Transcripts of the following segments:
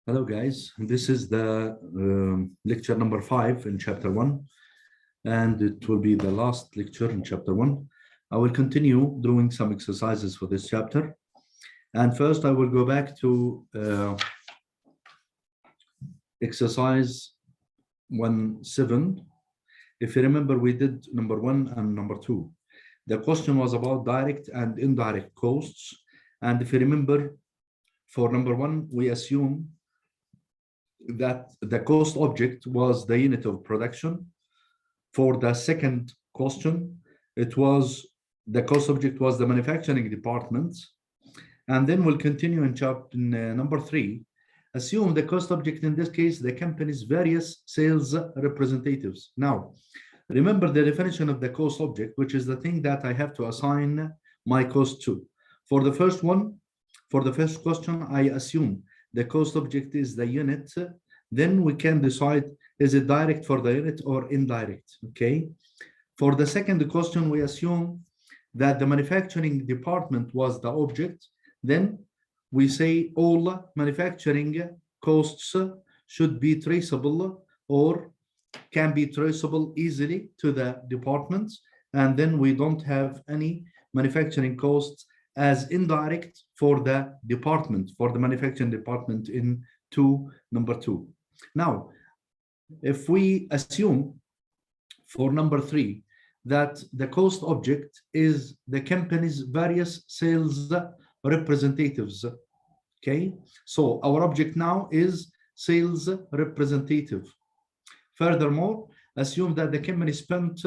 Hello guys, this is the lecture number 5 in chapter 1, and it will be the last lecture in chapter 1. I will continue doing some exercises for this chapter, and first I will go back to exercise 1.7. If you remember, we did number 1 and number 2. The question was about direct and indirect costs, and if you remember, for number 1 we assume that the cost object was the unit of production. For the second question, it was the cost object was the manufacturing department. And then we'll continue in chapter number 3. Assume the cost object, in this case, the company's various sales representatives. Now, remember the definition of the cost object, which is the thing that I have to assign my cost to. For the first one, for the first question, I assume the cost object is the unit. Then we can decide, is it direct for the unit or indirect? Okay. For the second question, we assume that the manufacturing department was the object. Then we say all manufacturing costs should be traceable or can be traceable easily to the departments. And then we don't have any manufacturing costs as indirect for the department, for the manufacturing department in number 2. Now, if we assume for number 3 that the cost object is the company's various sales representatives, okay? So our object now is sales representative. Furthermore, assume that the company spent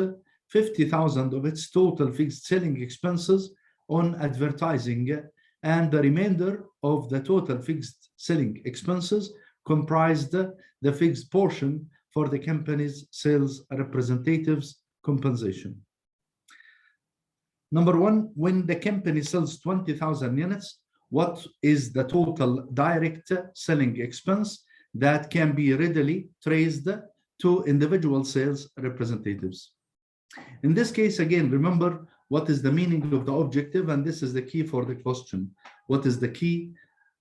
50,000 of its total fixed selling expenses on advertising, and the remainder of the total fixed selling expenses comprised the fixed portion for the company's sales representatives' compensation. Number 1, when the company sells 20,000 units, what is the total direct selling expense that can be readily traced to individual sales representatives? In this case, again, remember what is the meaning of the objective, and this is the key for the question. What is the key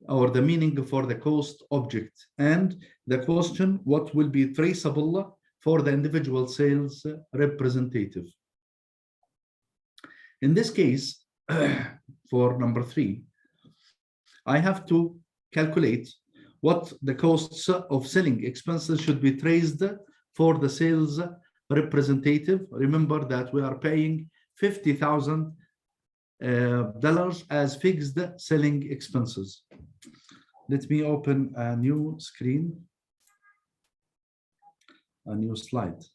or the meaning for the cost object? And the question, what will be traceable for the individual sales representative? In this case, for number 3, I have to calculate what the costs of selling expenses should be traced for the sales representative. Remember that we are paying $50,000 as fixed selling expenses. Let me open a new screen, a new slide.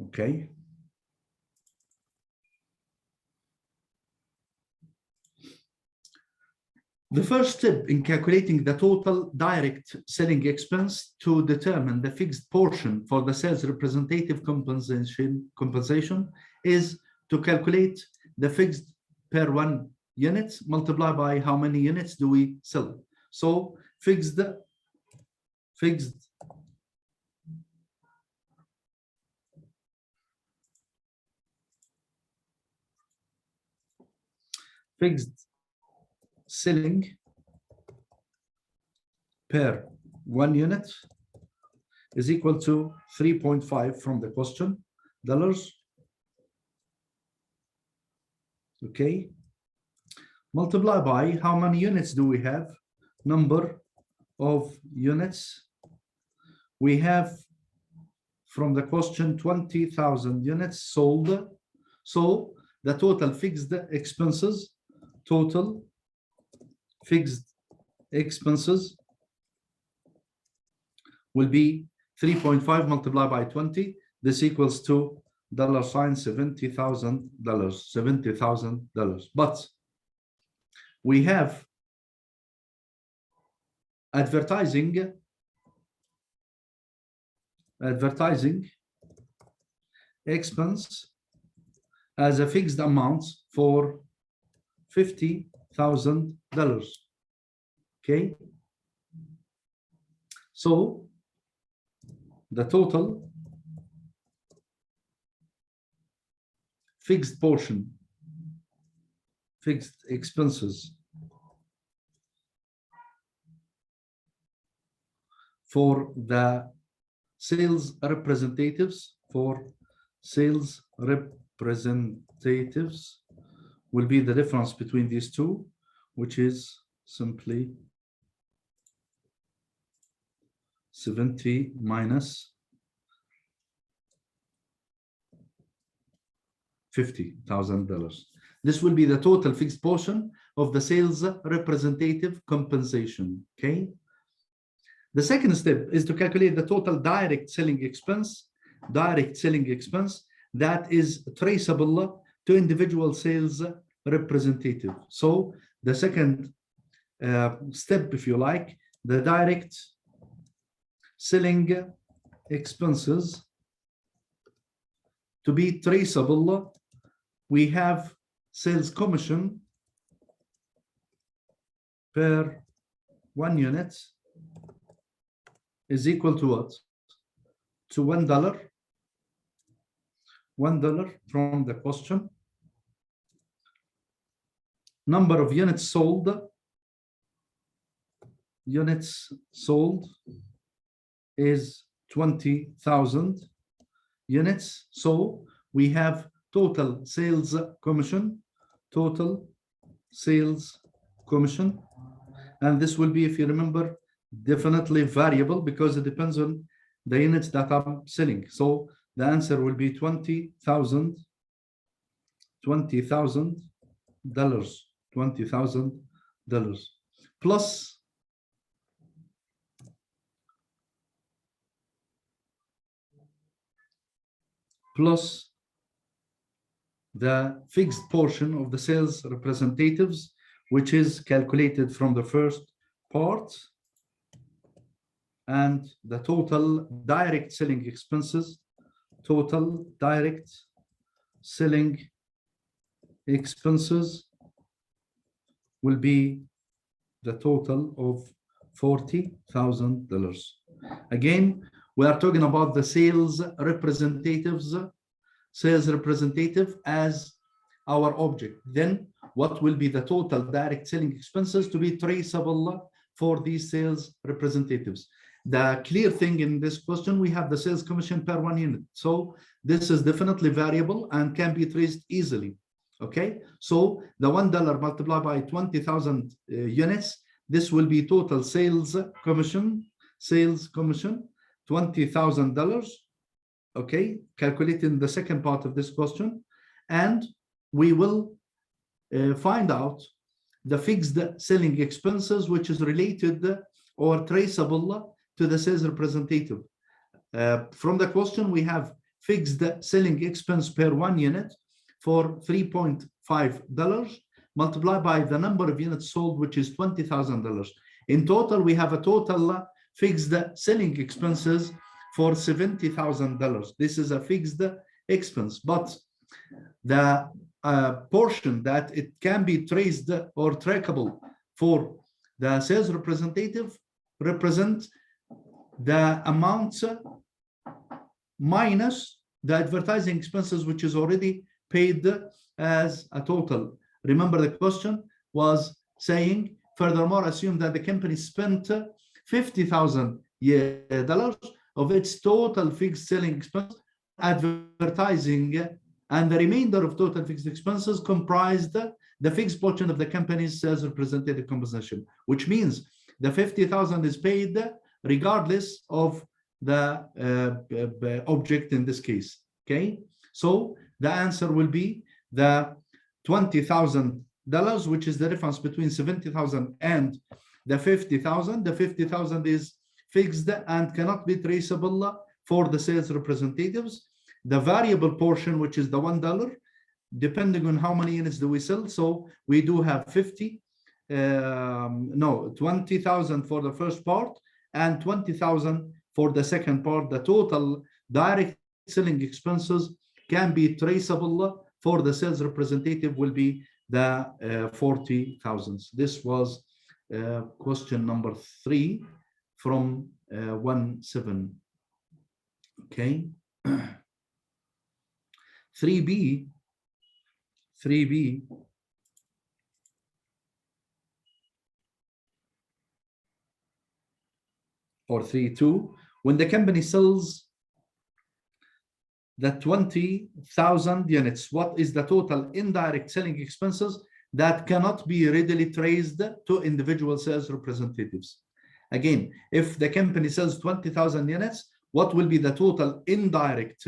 Okay. The first step in calculating the total direct selling expense to determine the fixed portion for the sales representative compensation is to calculate the fixed per 1 unit multiplied by how many units do we sell. So fixed selling per 1 unit is equal to 3.5 from the question dollars. Okay, multiply by how many units do we have? Number of units we have from the question 20,000 units sold. So the total fixed expenses, total fixed expenses will be 3.5 multiplied by 20. This equals to $70,000. But we have advertising expense as a fixed amount for $50,000. Okay, so the total fixed portion, fixed expenses for the sales representatives, will be the difference between these two, which is simply 70 minus $50,000. This will be the total fixed portion of the sales representative compensation. Okay. The second step is to calculate the total direct selling expense that is traceable to individual sales representative. So the second step, if you like, the direct selling expenses to be traceable, we have sales commission per 1 unit is equal to what? To $1. $1 from the question. Number of units sold. Units sold is 20,000 units. So we have total sales commission, and this will be, if you remember, definitely variable because it depends on the units that I'm selling. So the answer will be $20,000 plus the fixed portion of the sales representatives, which is calculated from the first part, and the total direct selling expenses, will be the total of $40,000. Again, we are talking about the sales representative as our object. Then what will be the total direct selling expenses to be traceable for these sales representatives? The clear thing in this question, we have the sales commission per 1 unit. So this is definitely variable and can be traced easily. Okay, so the $1 multiplied by 20,000 units, this will be total sales commission, $20,000. Okay, calculating the second part of this question, and we will find out the fixed selling expenses, which is related or traceable to the sales representative. From the question, we have fixed selling expense per 1 unit for $3.5 multiplied by the number of units sold, which is $20,000. In total, we have a total fixed selling expenses for $70,000. This is a fixed expense, but the portion that it can be traced or trackable for the sales representative represents the amounts minus the advertising expenses, which is already paid as a total. Remember, the question was saying, furthermore, assume that the company spent $50,000 of its total fixed selling expense advertising, and the remainder of total fixed expenses comprised the fixed portion of the company's sales representative compensation, which means the $50,000 is paid regardless of the object in this case. Okay, so the answer will be the $20,000, which is the difference between 70,000 and the 50,000. The 50,000 is fixed and cannot be traceable for the sales representatives. The variable portion, which is the $1, depending on how many units do we sell. So we do have 20,000 for the first part and 20,000 for the second part. The total direct selling expenses can be traceable for the sales representative will be the 40,000. This was question number 3 from 1-7. Okay. 3B 3B or 3.2, when the company sells the 20,000 units, what is the total indirect selling expenses that cannot be readily traced to individual sales representatives? Again, if the company sells 20,000 units, what will be the total indirect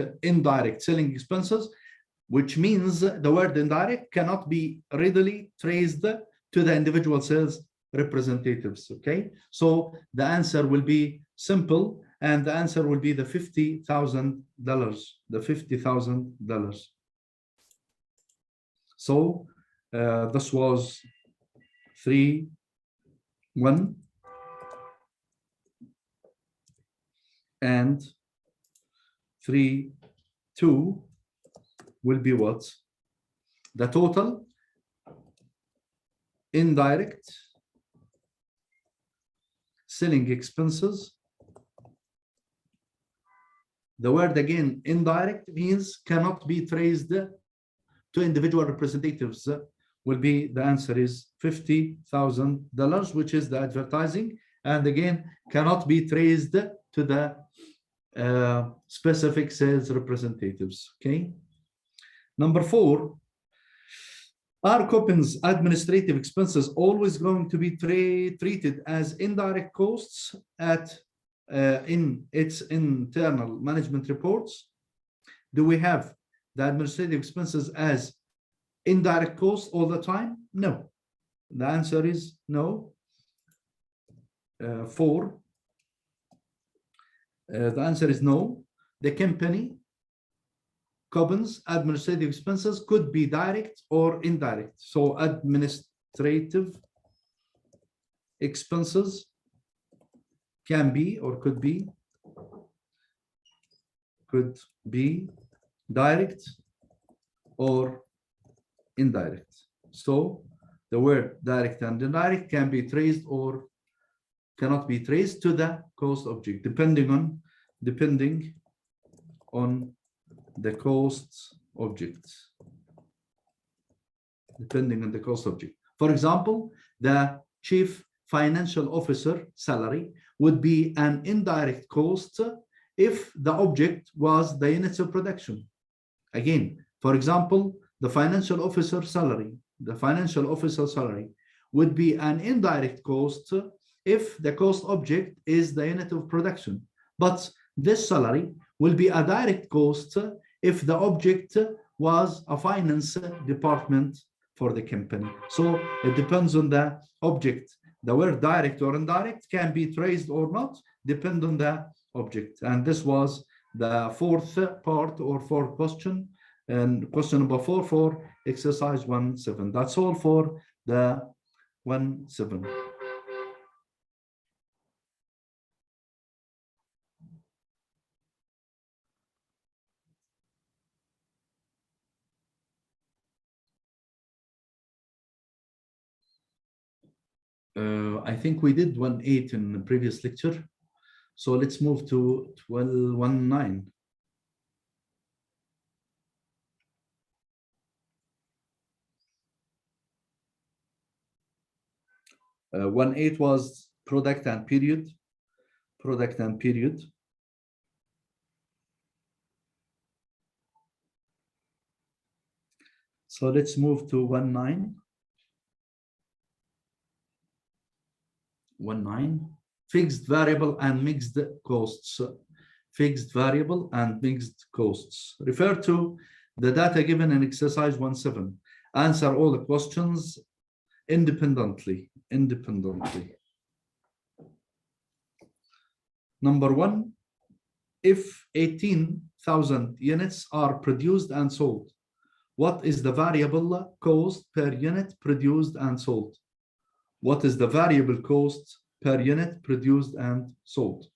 selling expenses, which means the word indirect cannot be readily traced to the individual sales representatives. Okay, so the answer will be simple, and the answer will be the $50,000. The $50,000. So this was 3.1 and 3.2 will be what? The total indirect selling expenses. The word again, indirect, means cannot be traced to individual representatives. Will be, the answer is $50,000, which is the advertising, and again cannot be traced to the specific sales representatives. Okay. Number 4, are Copen's administrative expenses always going to be treated as indirect costs in its internal management reports? Do we have the administrative expenses as indirect costs all the time? No. The answer is no. 4. The answer is no. The company, Copen's administrative expenses could be direct or indirect. So administrative expenses can be or could be direct or indirect. So the word direct and indirect can be traced or cannot be traced to the cost object, depending on the cost object. Depending on the cost object. For example, the chief financial officer salary would be an indirect cost if the object was the units of production. Again, for example, the financial officer salary would be an indirect cost if the cost object is the unit of production. But this salary will be a direct cost if the object was a finance department for the company. So it depends on the object. The word direct or indirect can be traced or not, depend on the object. And this was the 4th part or 4th question, and question number 4 for exercise 1.7. That's all for the 1.7. I think we did 1.8 in the previous lecture. So let's move to 1.9. 1.8 was product and period. So let's move to 1.9. 1.9, fixed, variable, and mixed costs. Fixed, variable, and mixed costs. Refer to the data given in exercise 1.7. Answer all the questions independently. Number 1, if 18,000 units are produced and sold, what is the variable cost per unit produced and sold? What is the variable cost per unit produced and sold?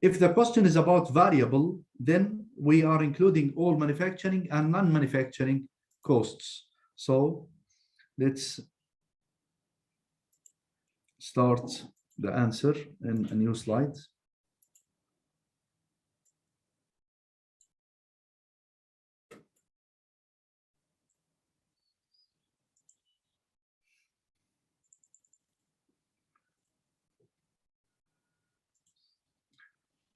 If the question is about variable, then we are including all manufacturing and non-manufacturing costs. So let's start the answer in a new slide.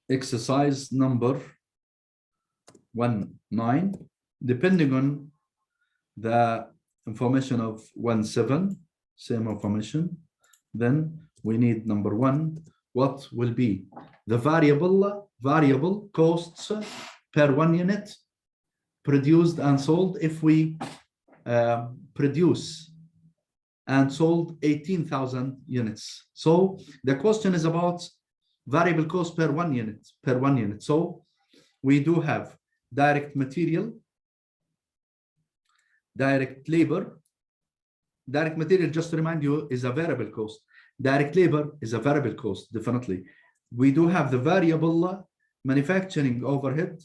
exercise number 1.9, depending on the information of 1.7, same information, then we need number 1, what will be the variable costs per 1 unit produced and sold if we produce and sold 18,000 units. So the question is about variable cost per 1 unit. So we do have direct material, direct labor. Direct material, just to remind you, is a variable cost. Direct labor is a variable cost, definitely. We do have the variable manufacturing overhead,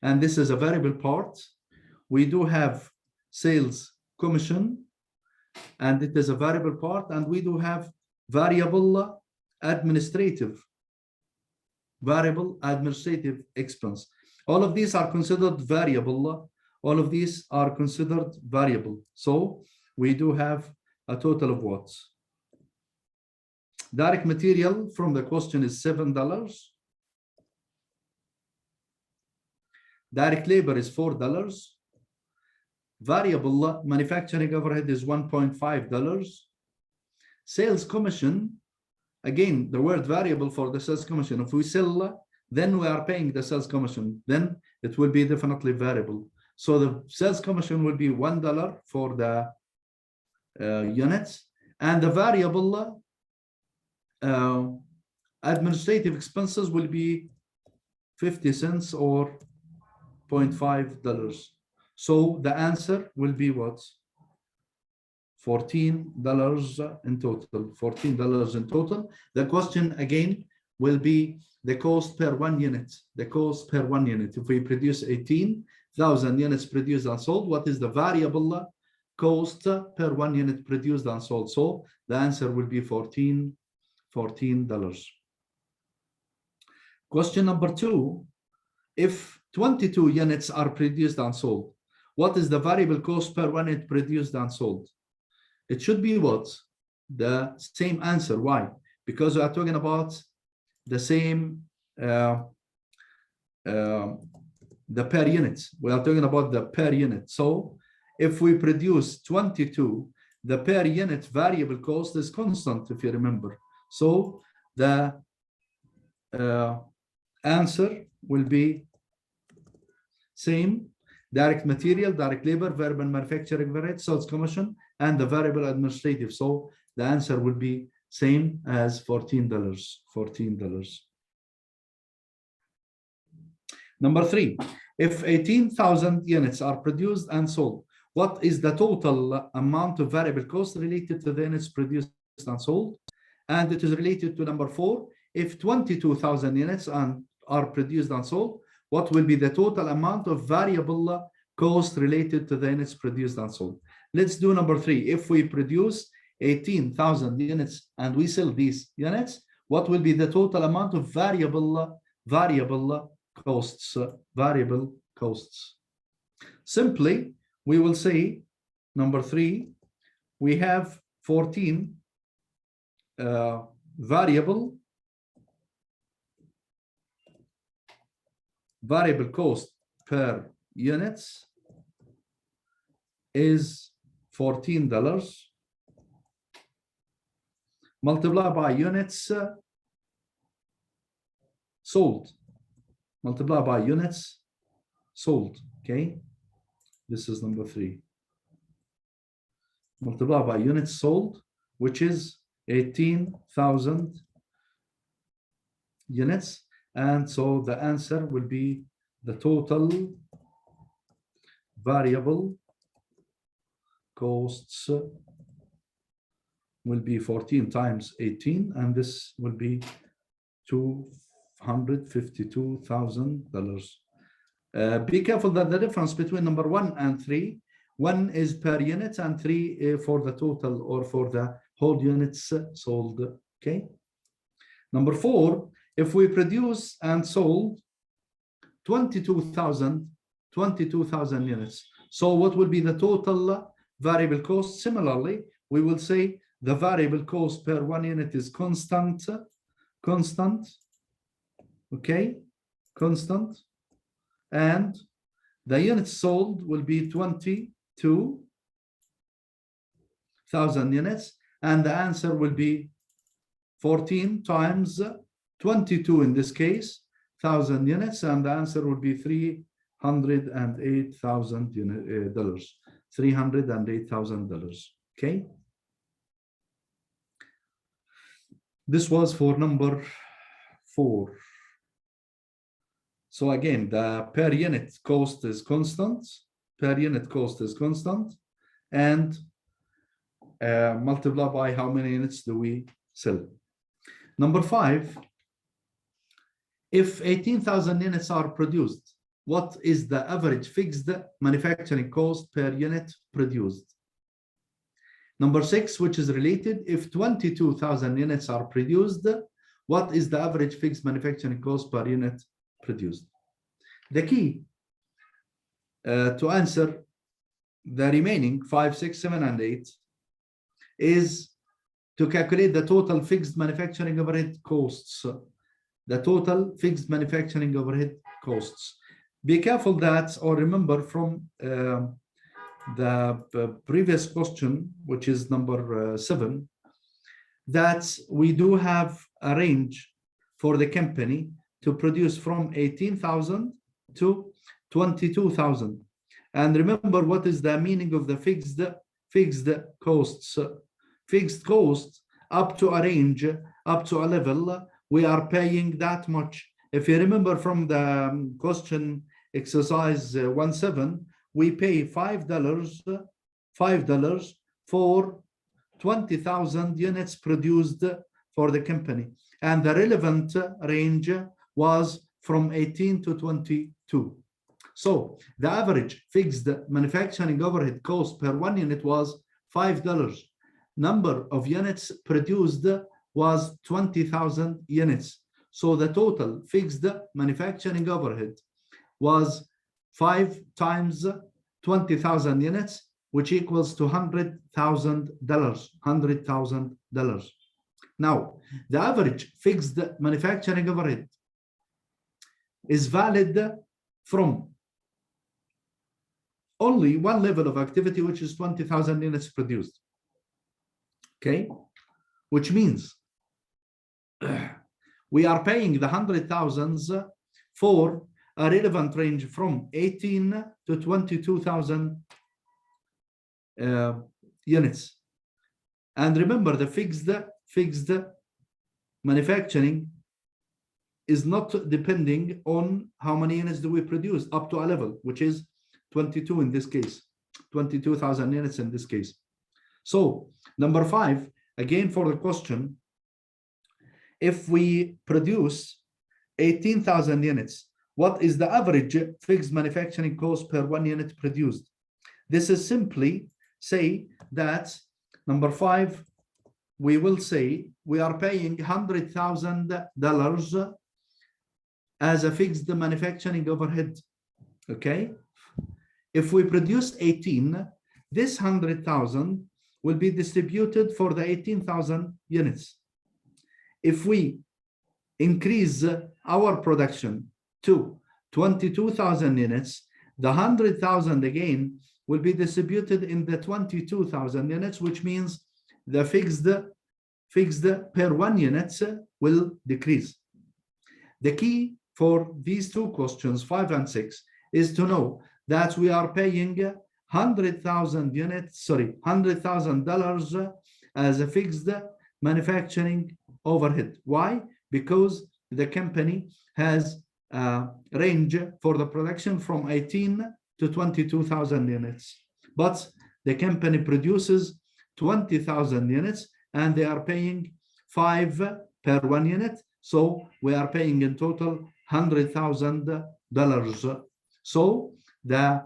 and this is a variable part. We do have sales commission, and it is a variable part, and we do have variable administrative expense. All of these are considered variable. All of these are considered variable. So we do have a total of what? Direct material from the question is $7. Direct labor is $4. Variable manufacturing overhead is $1.5. Sales commission, again, the word variable for the sales commission. If we sell, then we are paying the sales commission. Then it will be definitely variable. So the sales commission will be $1 for the units, and the variable administrative expenses will be 50 cents or $0.5. So the answer will be what? $14 in total. $14 in total. The question again will be the cost per 1 unit. The cost per 1 unit. If we produce 18,000 units produced and sold, what is the variable cost per 1 unit produced and sold? So the answer will be $14. Question number 2, if 22 units are produced and sold, what is the variable cost per 1 unit produced and sold? It should be what? The same answer. Why? Because we are talking about the same the per unit. We are talking about the per unit. So if we produce 22, the per unit variable cost is constant, if you remember. So the answer will be same: direct material, direct labor, variable manufacturing overhead, sales commission, and the variable administrative. So the answer will be same as $14. Number 3, if 18,000 units are produced and sold, what is the total amount of variable cost related to the units produced and sold? And it is related to number 4, if 22,000 units are produced and sold, what will be the total amount of variable cost related to the units produced and sold? Let's do number 3. If we produce 18,000 units and we sell these units, what will be the total amount of variable costs? Variable costs. Simply, we will say number 3, we have 14 variable cost per units is $14 multiplied by units sold. Multiplied by units sold. Okay, this is number 3. Multiplied by units sold, which is 18,000 units. And so the answer will be the total variable costs will be 14 times 18, and this will be $252,000. Be careful that the difference between number 1 and 3, 1 is per unit and 3 for the total or for the whole units sold. Okay. Number 4, if we produce and sold 22,000 units, so what will be the total variable cost? Similarly, we will say the variable cost per 1 unit is constant. okay, constant, and the units sold will be 22,000 units, and the answer will be 14 times 22 in this case, 1,000 units, and the answer would be $308,000. $308,000. Okay. This was for number 4. So again, the per unit cost is constant. Per unit cost is constant, and multiply by how many units do we sell. Number 5, if 18,000 units are produced, what is the average fixed manufacturing cost per unit produced? Number 6, which is related, if 22,000 units are produced, what is the average fixed manufacturing cost per unit produced? The key to answer the remaining 5, 6, 7, and 8 is to calculate the total fixed manufacturing overhead costs. The total fixed manufacturing overhead costs. Be careful that, or remember from the previous question, which is number 7, that we do have a range for the company to produce from 18,000 to 22,000. And remember, what is the meaning of the fixed costs? Fixed costs up to a range, up to a level, we are paying that much. If you remember from the question exercise 1.7, we pay $5 for 20,000 units produced for the company. And the relevant range was from 18 to 22. So the average fixed manufacturing overhead cost per 1 unit was $5. Number of units produced was 20,000 units. So the total fixed manufacturing overhead was 5 times 20,000 units, which equals to $100,000. Now, the average fixed manufacturing overhead is valid from only one level of activity, which is 20,000 units produced. Okay, which means we are paying the 100,000s for a relevant range from 18 to 22,000 units. And remember, the fixed manufacturing is not depending on how many units do we produce up to a level, which is 22 in this case, 22,000 units in this case. So number 5, again for the question, if we produce 18,000 units, what is the average fixed manufacturing cost per 1 unit produced? This is simply say that number 5, we will say we are paying $100,000 as a fixed manufacturing overhead. Okay, if we produce 18, this 100,000 will be distributed for the 18,000 units. If we increase our production to 22,000 units, the 100,000 again will be distributed in the 22,000 units, which means the fixed per 1 unit will decrease. The key for these two questions, 5 and 6, is to know that we are paying $100,000 as a fixed manufacturing overhead. Why? Because the company has a range for the production from 18 to 22,000 units. But the company produces 20,000 units and they are paying 5 per 1 unit. So we are paying in total $100,000. So the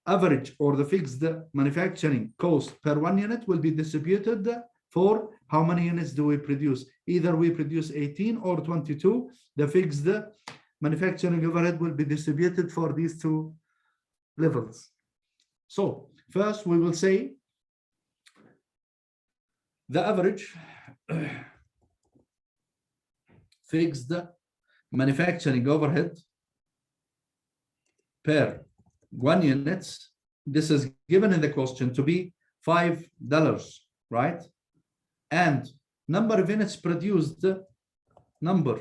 average or the fixed manufacturing cost per 1 unit will be distributed for how many units do we produce. Either we produce 18 or 22, the fixed manufacturing overhead will be distributed for these two levels. So first we will say the average fixed manufacturing overhead per 1 unit. This is given in the question to be $5, right? And number of units produced, number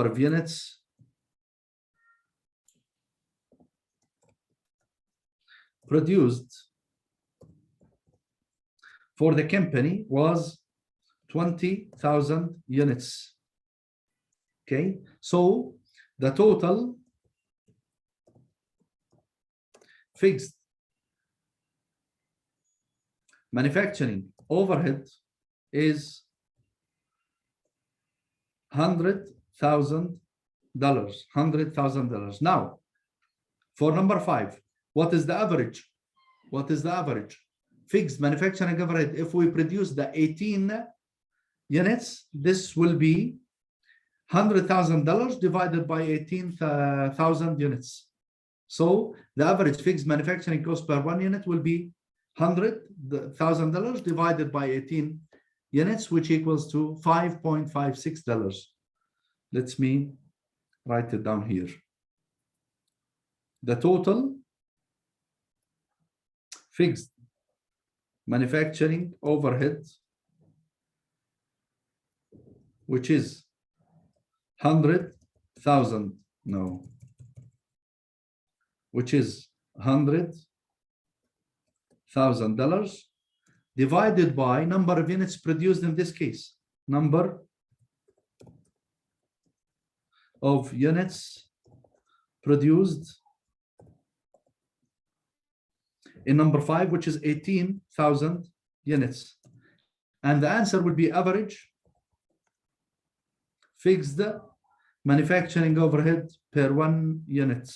of units produced for the company was 20,000 units. Okay, so the total fixed manufacturing overhead is $100,000. Now, for number 5, what is the average? What is the average fixed manufacturing overhead? If we produce the 18 units, this will be $100,000 divided by 18,000 units. So the average fixed manufacturing cost per 1 unit will be $100,000 divided by 18 units, which equals to $5.56. Let me write it down here. The total fixed manufacturing overhead, which is $100,000 divided by number of units produced in this case, number of units produced in number 5, which is 18,000 units. And the answer would be average fixed manufacturing overhead per 1 unit.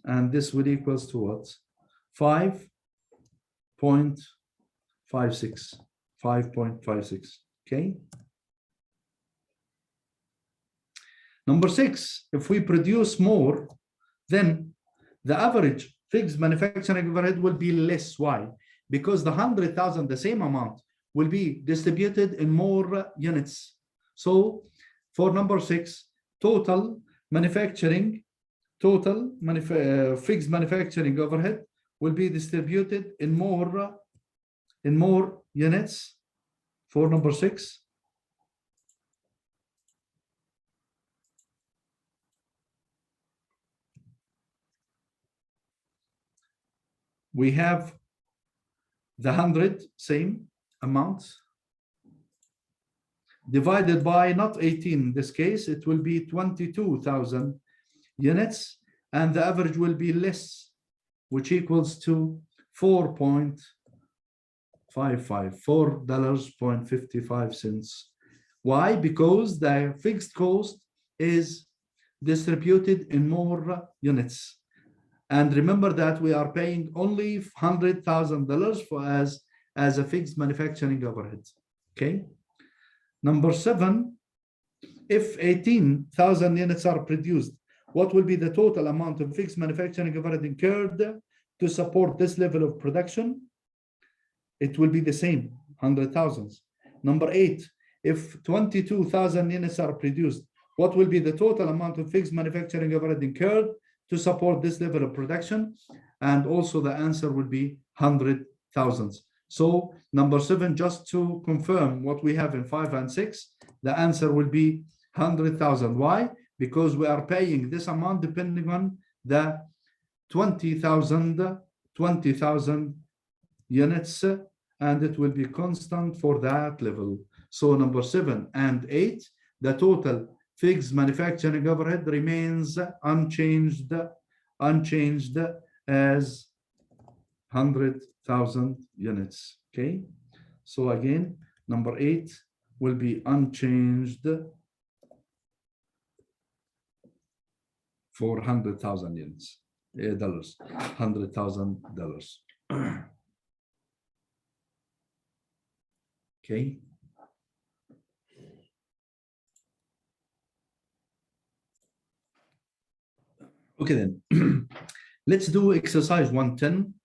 And this would equals to what? 5.56. Okay. Number 6, if we produce more, then the average fixed manufacturing overhead will be less. Why? Because the 100,000, the same amount, will be distributed in more units. So for number 6, total fixed manufacturing overhead will be distributed in more units. For number 6, we have the 100, same amount, divided by not 18 in this case, it will be 22,000 units, and the average will be less, which equals to $4.55. Why? Because the fixed cost is distributed in more units. And remember that we are paying only $100,000 for as a fixed manufacturing overhead. Okay. Number 7, if 18,000 units are produced, what will be the total amount of fixed manufacturing overhead incurred to support this level of production? It will be the same, 100,000. Number 8, if 22,000 units are produced, what will be the total amount of fixed manufacturing overhead incurred to support this level of production? And also the answer will be 100,000. So number 7, just to confirm what we have in 5 and 6, the answer will be 100,000. Why? Because we are paying this amount depending on the 20,000 units, and it will be constant for that level. So number 7 and 8, the total fixed manufacturing overhead remains unchanged as 100,000 units. Okay, so again, number 8 will be unchanged for 100,000 units, $100,000. Okay. Okay then, let's do exercise 110,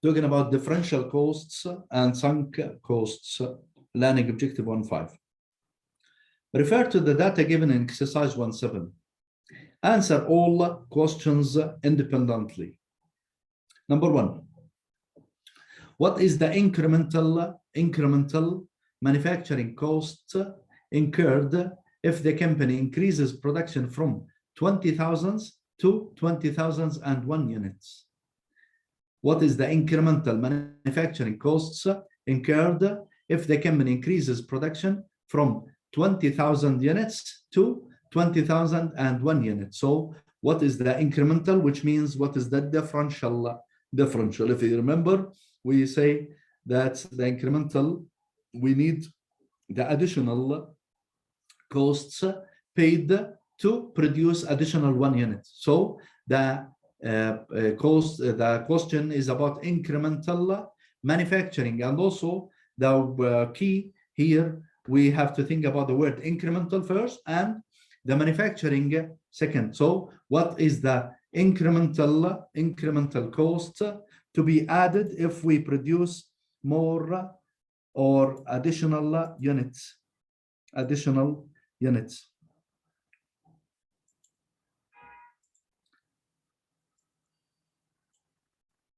talking about differential costs and sunk costs. Learning objective 1.5. Refer to the data given in exercise 1.7. Answer all questions independently. Number 1. What is the incremental manufacturing cost incurred if the company increases production from 20,000 to 20,001 units? What is the incremental manufacturing costs incurred if the company increases production from 20,000 units to 20,001 units? So what is the incremental, which means what is the differential? If you remember, we say that the incremental, we need the additional costs paid to produce additional 1 unit. So the question is about incremental manufacturing, and also the key here, we have to think about the word incremental first and the manufacturing second. So what is the incremental cost to be added if we produce more or additional units?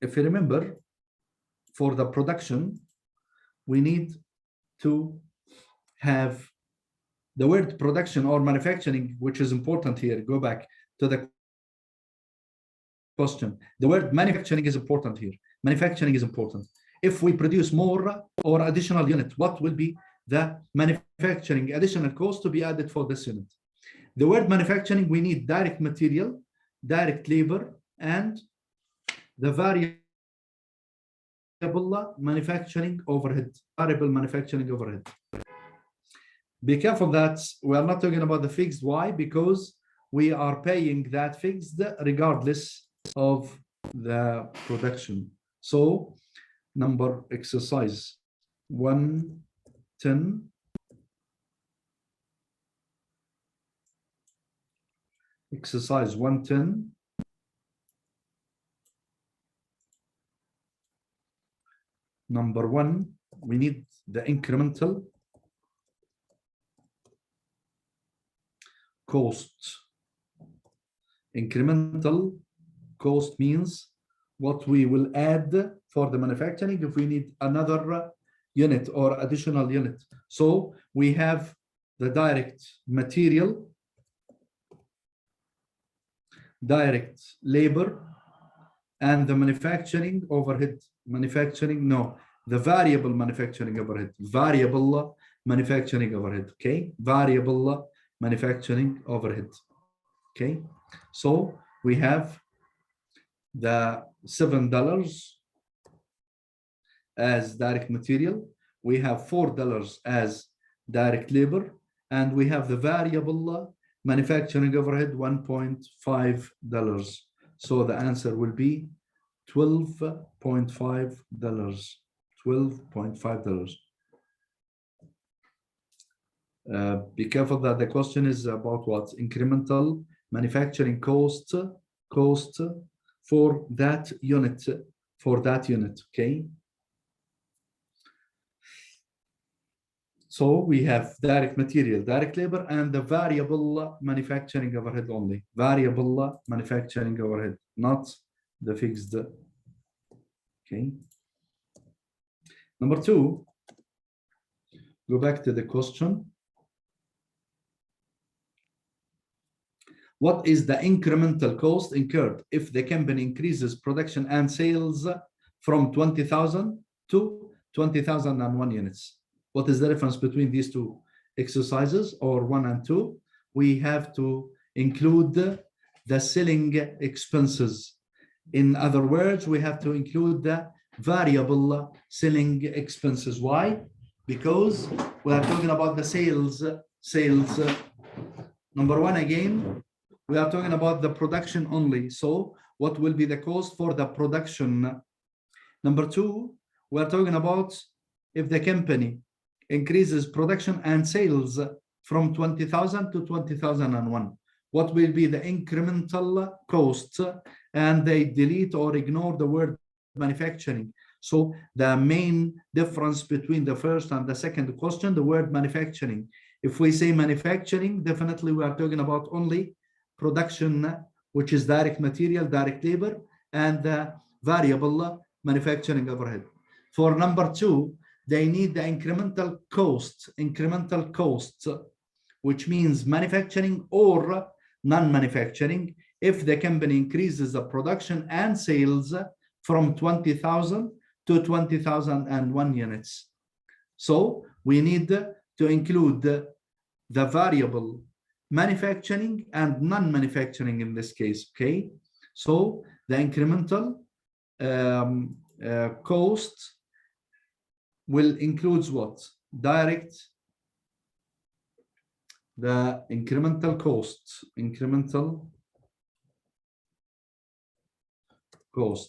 If you remember, for the production, we need to have the word production or manufacturing, which is important here. Go back to the question. The word manufacturing is important here. Manufacturing is important. If we produce more or additional unit, what will be the manufacturing additional cost to be added for this unit? The word manufacturing, we need direct material, direct labor, and the variable manufacturing overhead. Be careful that we are not talking about the fixed. Why? Because we are paying that fixed regardless of the production. So number exercise 110. Exercise 110. Number 1, we need the incremental cost. Incremental cost means what we will add for the manufacturing if we need another unit or additional unit. So we have the direct material, direct labor, and the manufacturing overhead. The variable manufacturing overhead. Variable manufacturing overhead. Okay, variable manufacturing overhead. Okay, so we have the $7 as direct material, we have $4 as direct labor, and we have the variable manufacturing overhead $1.5. So the answer will be $12.5. $12.5. Be careful that the question is about what? Incremental manufacturing cost for that unit. Okay. So we have direct material, direct labor, and the variable manufacturing overhead only. Variable manufacturing overhead, not the fixed. Okay. Number 2, go back to the question. What is the incremental cost incurred if the company increases production and sales from 20,000 to 20,001 units? What is the difference between these two exercises, or 1 and 2? We have to include the selling expenses. In other words, we have to include the variable selling expenses. Why? Because we are talking about the sales. Number 1, again, we are talking about the production only. So what will be the cost for the production? Number 2, we are talking about if the company increases production and sales from 20,000 to 20,001. What will be the incremental cost? And they delete or ignore the word manufacturing. So the main difference between the first and the second question, the word manufacturing. If we say manufacturing, definitely we are talking about only production, which is direct material, direct labor, and the variable manufacturing overhead. For number two, they need the incremental costs, which means manufacturing or non-manufacturing, if the company increases the production and sales from 20,000 to 20,001 units. So we need to include the variable manufacturing and non-manufacturing in this case, okay? So the incremental cost will include what? Direct, the incremental cost,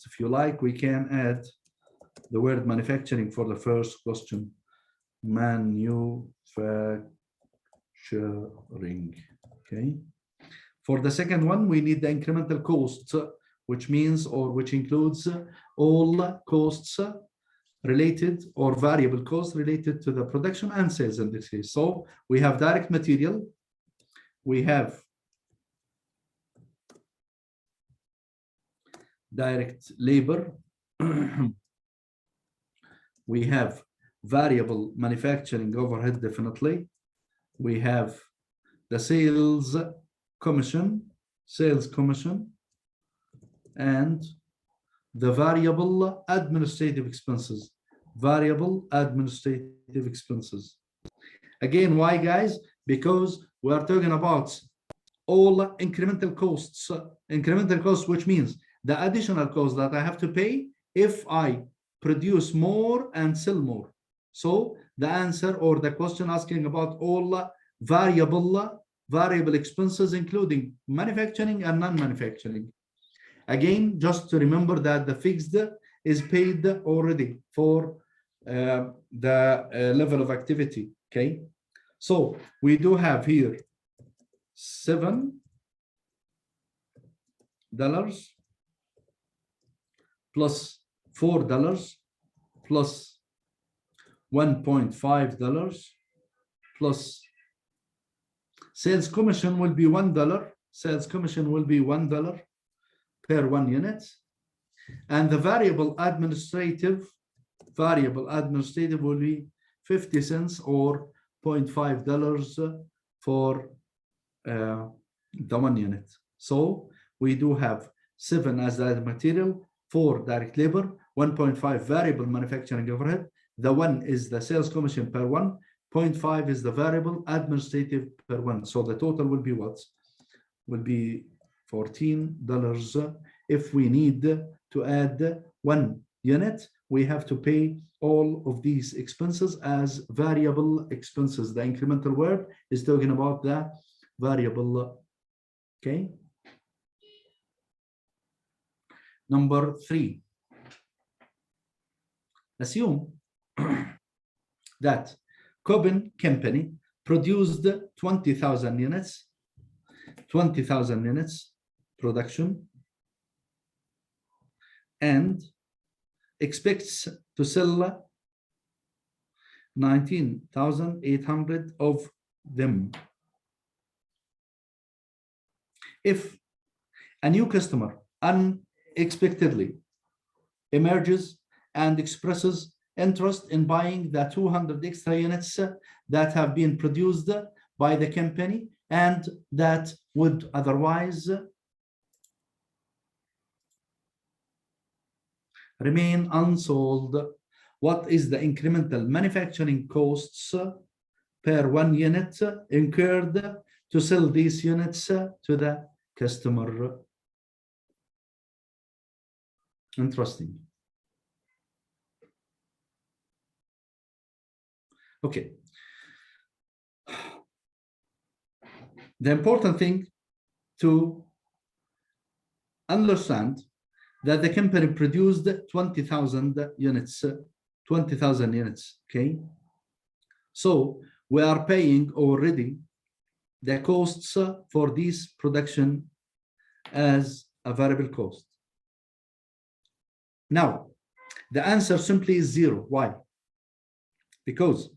if you like, we can add the word manufacturing for the first question. Manufacturing, okay? For the second one, we need the incremental cost, which means, or which includes all costs related or variable costs related to the production and sales in this case. So we have direct material, we have direct labor, we have variable manufacturing overhead, definitely. We have the sales commission, and the variable administrative expenses, Again, why, guys? Because we are talking about all incremental costs, which means the additional cost that I have to pay if I produce more and sell more. So the answer or the question asking about all variable expenses, including manufacturing and non-manufacturing. Again, just to remember that the fixed is paid already for the level of activity, okay? So we do have here $7 plus $4 plus $1.5 plus sales commission will be $1. Sales commission will be $1 per 1 unit, and the variable administrative will be 50 cents or $0.5 for the 1 unit. So we do have 7 as the material, 4 direct labor, 1.5 variable manufacturing overhead. The 1 is the sales commission per 1, 0.5 is the variable administrative per 1. So the total will be what? Will be $14. If we need to add 1 unit, we have to pay all of these expenses as variable expenses. The incremental word is talking about the variable, okay? Number 3, assume that Coben company produced 20,000 units, production, and expects to sell 19,800 of them. If a new customer unexpectedly emerges and expresses interest in buying the 200 extra units that have been produced by the company and that would otherwise remain unsold, what is the incremental manufacturing costs per 1 unit incurred to sell these units to the customer? Interesting. Okay. The important thing to understand that the company produced 20,000 units, okay? So we are paying already the costs for this production as a variable cost. Now, The answer simply is 0. Why? Because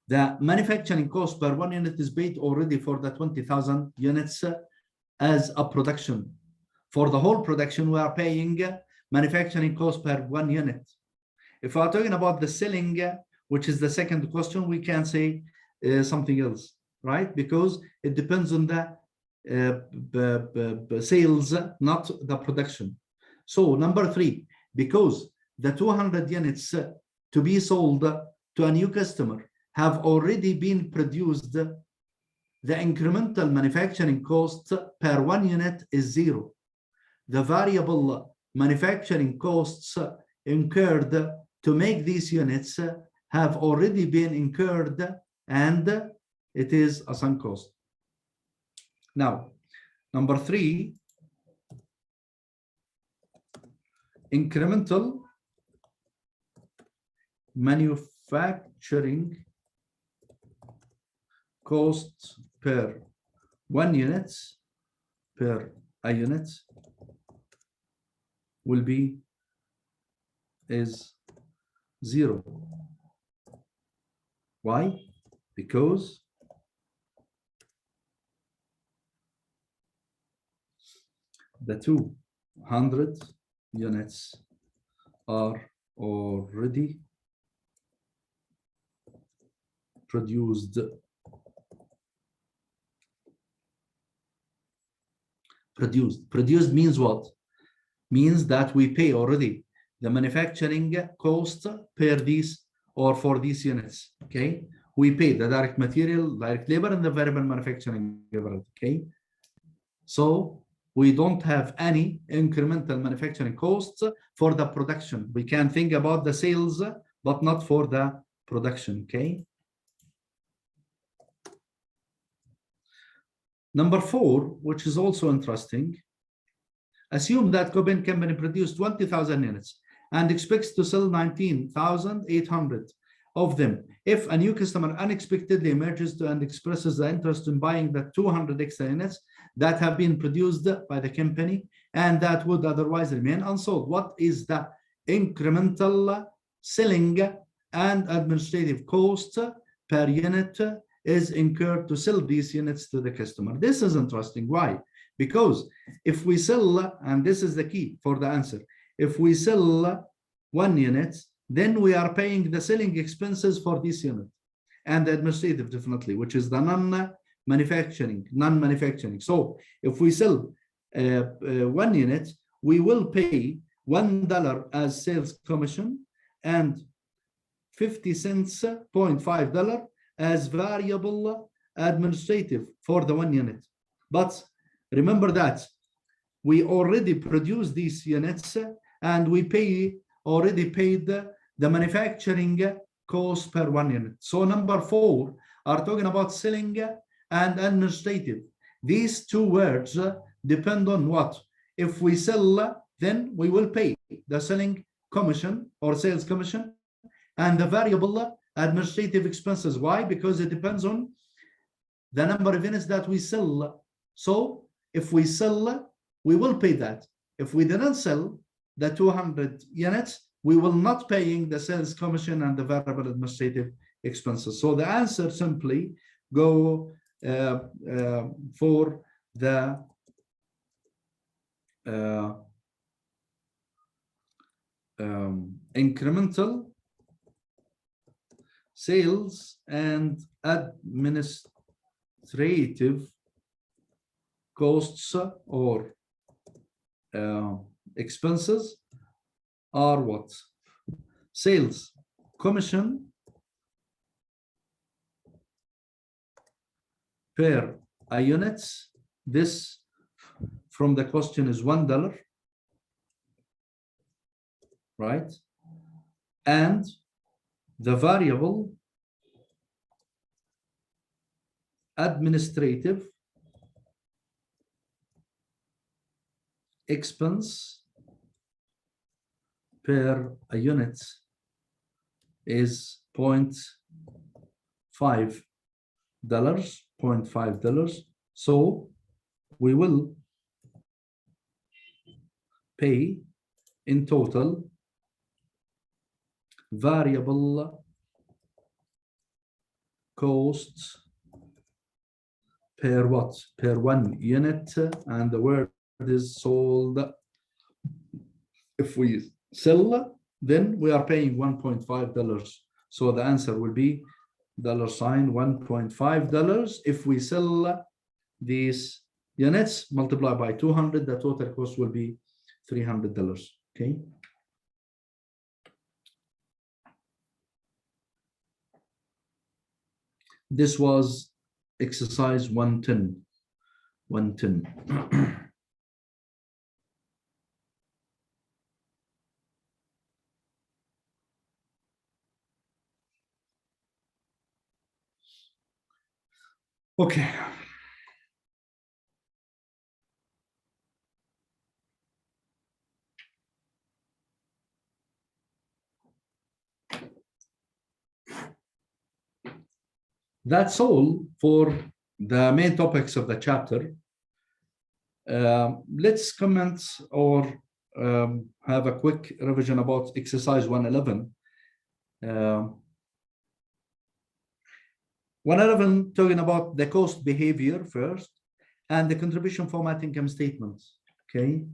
the manufacturing cost per 1 unit is paid already for the 20,000 units as a production. For the whole production, we are paying manufacturing cost per 1 unit. If we are talking about the selling, which is the second question, we can say something else, right? Because it depends on the sales, not the production. So number 3, because the 200 units to be sold to a new customer have already been produced, the incremental manufacturing cost per 1 unit is 0. The variable manufacturing costs incurred to make these units have already been incurred, and it is a sunk cost. Now, number 3, incremental manufacturing cost per 1 unit per a unit will be is 0. Why? Because the 200 units are already produced. Produced means what? Means that we pay already the manufacturing cost per these or for these units. Okay, we pay the direct material, direct labor, and the variable manufacturing labor. Okay, so we don't have any incremental manufacturing costs for the production. We can think about the sales, but not for the production. Okay. Number 4, which is also interesting, assume that Coben Company produced 20,000 units and expects to sell 19,800 of them. If a new customer unexpectedly emerges and expresses the interest in buying the 200 extra units that have been produced by the company and that would otherwise remain unsold, what is the incremental selling and administrative cost per unit is incurred to sell these units to the customer? This is interesting. Why? Because if we sell, and this is the key for the answer, if we sell 1 unit, then we are paying the selling expenses for this unit and the administrative, definitely, which is the non-manufacturing. So if we sell 1 unit, we will pay $1 as sales commission and 50 cents, $0.5 as variable administrative for the 1 unit. But remember that we already produce these units and we already paid the manufacturing cost per 1 unit. So number 4 are talking about selling and administrative. These 2 words depend on what? If we sell, then we will pay the selling commission or sales commission and the variable administrative expenses. Why? Because it depends on the number of units that we sell. So if we sell, we will pay that. If we didn't sell the 200 units, we will not paying the sales commission and the variable administrative expenses. So the answer simply go for the incremental sales and administrative costs or expenses are what? Sales commission per a unit. This from the question is $1, right? And the variable administrative expense per a unit is $0.5. So we will pay in total variable costs per what? Per 1 unit, and the word is sold. If we sell, then we are paying $1.5. So the answer will be $1.5. If we sell these units, multiply by 200, the total cost will be $300. Okay. This was exercise 110. 110. Okay. That's all for the main topics of the chapter. Let's comment or have a quick revision about exercise 111. 111 talking about the cost behavior first and the contribution format income statements. Okay.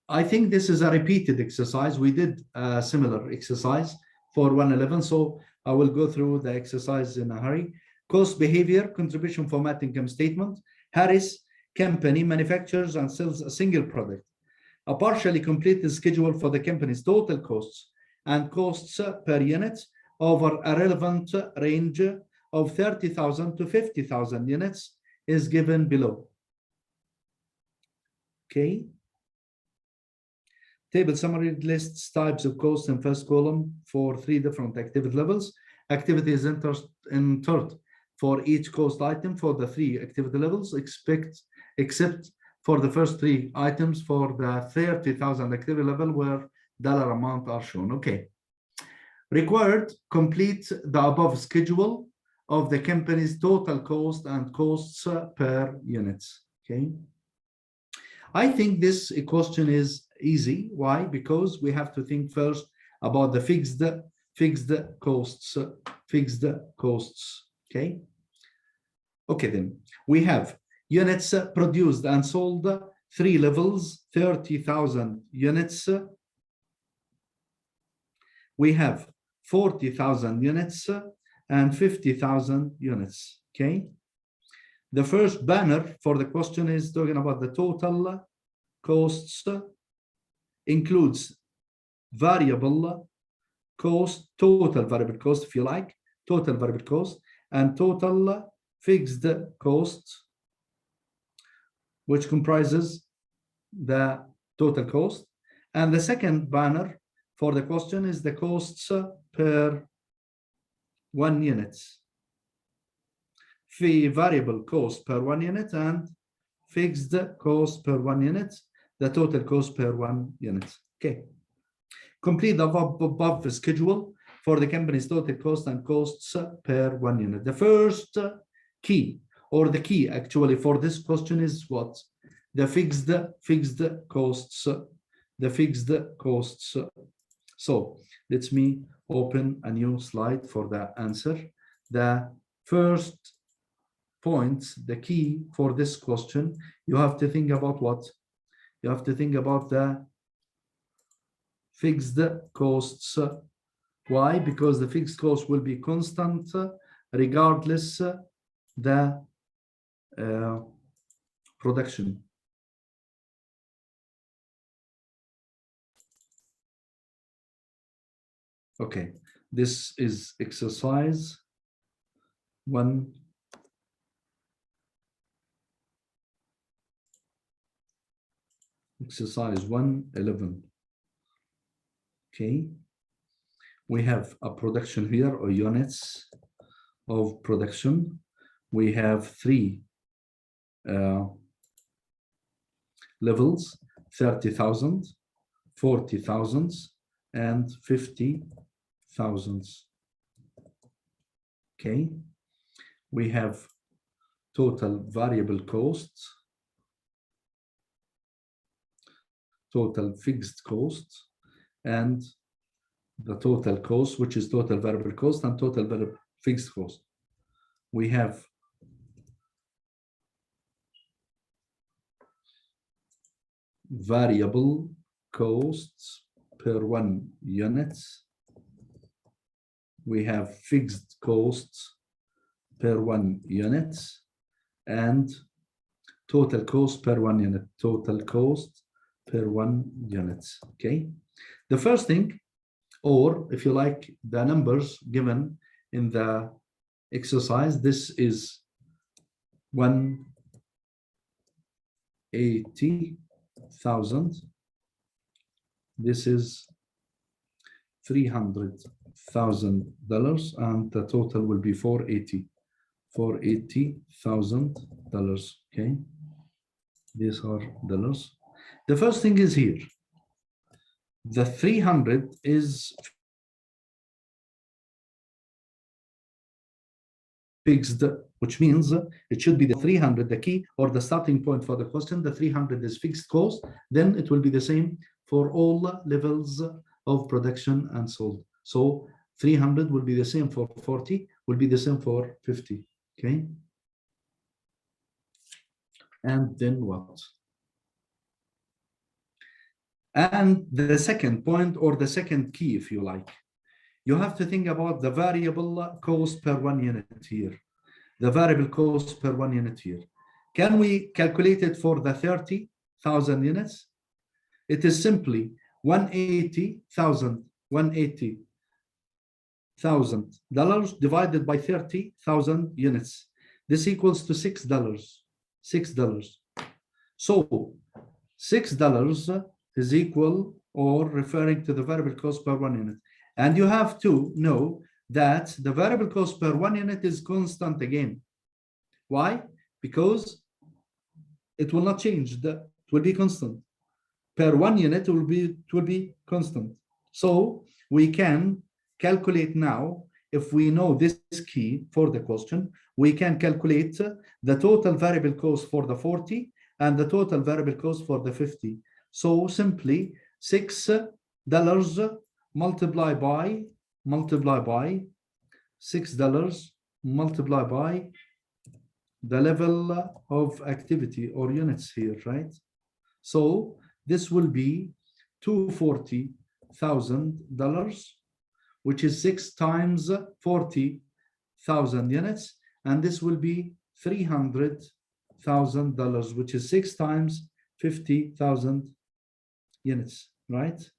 I think this is a repeated exercise. We did a similar exercise for 111, so I will go through the exercise in a hurry. Cost behavior, contribution format income statement. Harris company manufactures and sells a single product. A partially completed schedule for the company's total costs and costs per unit over a relevant range of 30,000 to 50,000 units is given below. Okay. Table summary lists types of costs in first column for 3 different activity levels. Activity is entered for each cost item for the 3 activity levels, except for the first 3 items for the 30,000 activity level where dollar amount are shown. Okay. Required, complete the above schedule of the company's total cost and costs per units. Okay. I think this question is easy. Why? Because we have to think first about the fixed costs. Okay. Okay, then we have units produced and sold, 3 levels, 30,000 units. We have 40,000 units and 50,000 units. Okay. The first banner for the question is talking about the total costs, includes variable cost, total variable cost, if you like, total variable cost, and total fixed cost, which comprises the total cost. And the second banner for the question is the costs per 1 unit. Fee variable cost per 1 unit and fixed cost per 1 unit, the total cost per 1 unit. Okay. Complete the above schedule for the company's total cost and costs per 1 unit. The first key, or the key actually for this question is what? The fixed costs, the fixed costs. So let me open a new slide for the answer. The first point, the key for this question, you have to think about what? You have to think about the fixed costs. Why? Because the fixed cost will be constant regardless the production. Okay, this is exercise 1. Exercise 111. Okay, we have a production here, or units of production. We have 3 levels, 30,000, 40,000, and 50,000. Okay, we have total variable costs. total fixed cost and the total cost, which is total variable cost and total variable fixed cost. We have variable costs per 1 unit. We have fixed costs per 1 unit and total cost per 1 unit, total cost per 1 unit, okay? The first thing, or if you like, the numbers given in the exercise, this is 180,000. This is $300,000, and the total will be $480,000. Okay, these are dollars. The first thing is here. The 300 is fixed, which means it should be the 300, the key or the starting point for the question. The 300 is fixed cost. Then it will be the same for all levels of production and sold. So 300 will be the same for 40, will be the same for 50. Okay. And then what? And the second point, or the second key, if you like, you have to think about the variable cost per 1 unit here. The variable cost per 1 unit here. Can we calculate it for the 30,000 units? It is simply $180,000 divided by 30,000 units. This equals to $6. So $6 is equal or referring to the variable cost per 1 unit. And you have to know that the variable cost per 1 unit is constant again. Why? Because it will not change. It will be constant. Per 1 unit, it will be constant. So we can calculate now, if we know this key for the question, we can calculate the total variable cost for the 40 and the total variable cost for the 50. So simply $6 multiply by $6 multiply by the level of activity or units here, right? So this will be $240,000, which is 6 times 40,000 units, and this will be $300,000, which is 6 times 50,000 units, right?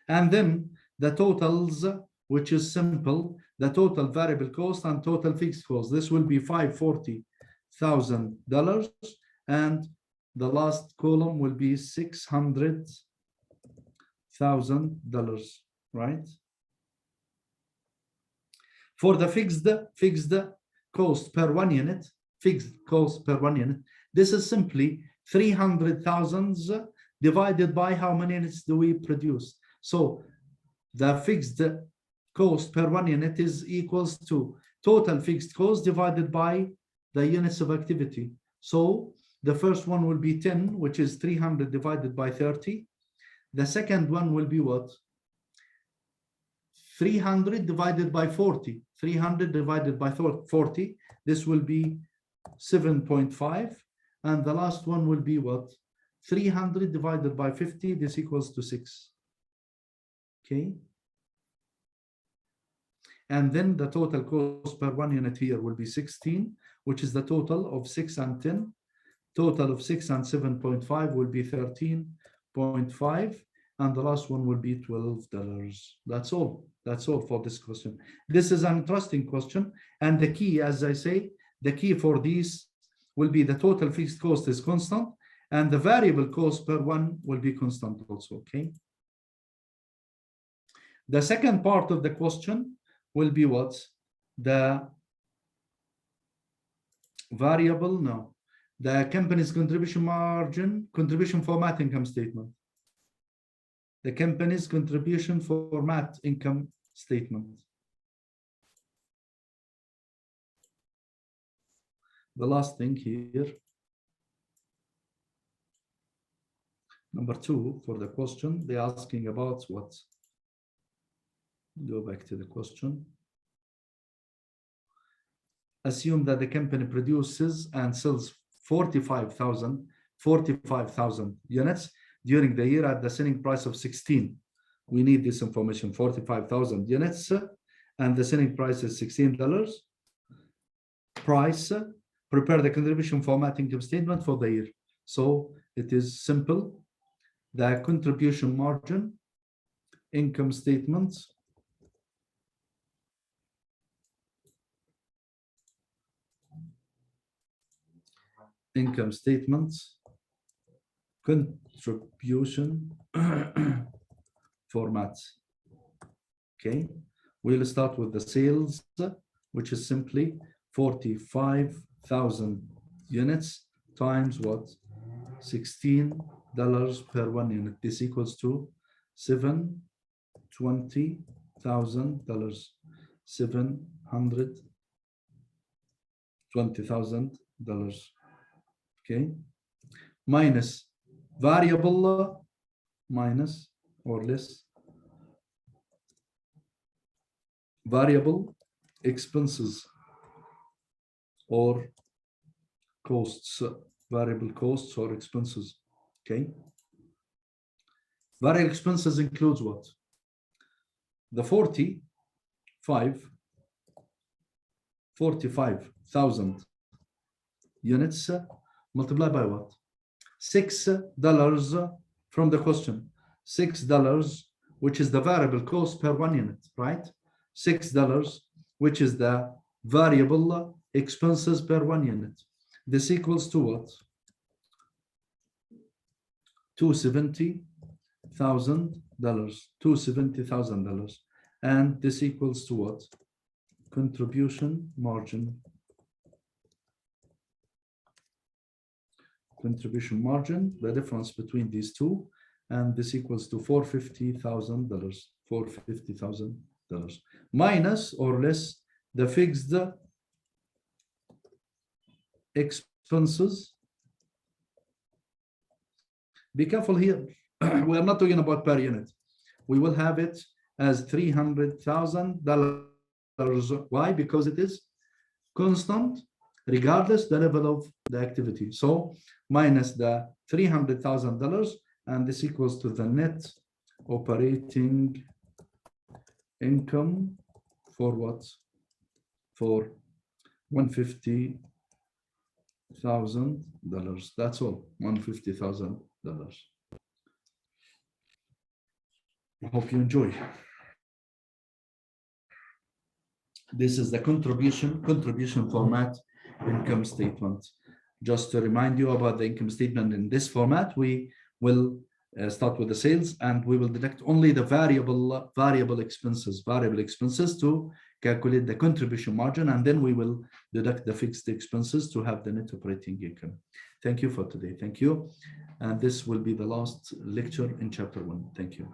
And then the totals, which is simple, the total variable cost and total fixed cost. This will be $540,000, and the last column will be $600,000, right? For the fixed cost per 1 unit, this is simply 300,000 divided by how many units do we produce. So the fixed cost per 1 unit is equals to total fixed cost divided by the units of activity. So the first one will be 10, which is 300 divided by 30. The second one will be what? 300 divided by 40. 300 divided by 40. This will be 7.5. And the last one will be what? 300 divided by 50. This equals to 6. Okay. And then the total cost per 1 unit here will be 16, which is the total of 6 and 10. Total of 6 and 7.5 will be 13.5. And the last one will be $12. That's all. That's all for this question. This is an interesting question. And the key, as I say, the key for these will be the total fixed cost is constant, and the variable cost per one will be constant also, okay? The second part of the question will be what? The variable, no. The company's contribution margin, contribution format income statement. The company's contribution format income statement. The last thing here. Number 2, for the question, they're asking about what? Go back to the question. Assume that the company produces and sells 45,000 units during the year at the selling price of 16. We need this information, 45,000 units, and the selling price is $16. Price, prepare the contribution format income statement for the year. So it is simple. The contribution margin, income statement, contribution format. Okay, we'll start with the sales, which is simply 45,000 units times what? $16 per 1 unit. This equals to $720,000, $720,000. Okay, minus variable, minus or less variable expenses or costs, variable costs or expenses. Okay, variable expenses includes what? The 45,000 units multiplied by what? $6 from the question. $6, which is the variable cost per 1 unit, right? $6, which is the variable expenses per 1 unit. This equals to what? $270,000. And this equals to what? Contribution margin. Contribution margin, the difference between these two, and this equals to $450,000. $450,000 minus or less the fixed expenses. Be careful here. We are not talking about per unit. We will have it as $300,000. Why? Because it is constant regardless the level of the activity. So minus the $300,000, and this equals to the net operating income for what? For $150,000. That's all, $150,000. I hope you enjoy. This is the contribution format income statement. Just to remind you about the income statement in this format, we will start with the sales, and we will deduct only the variable expenses to calculate the contribution margin, and then we will deduct the fixed expenses to have the net operating income. Thank you for today. Thank you. And this will be the last lecture in chapter 1. Thank you.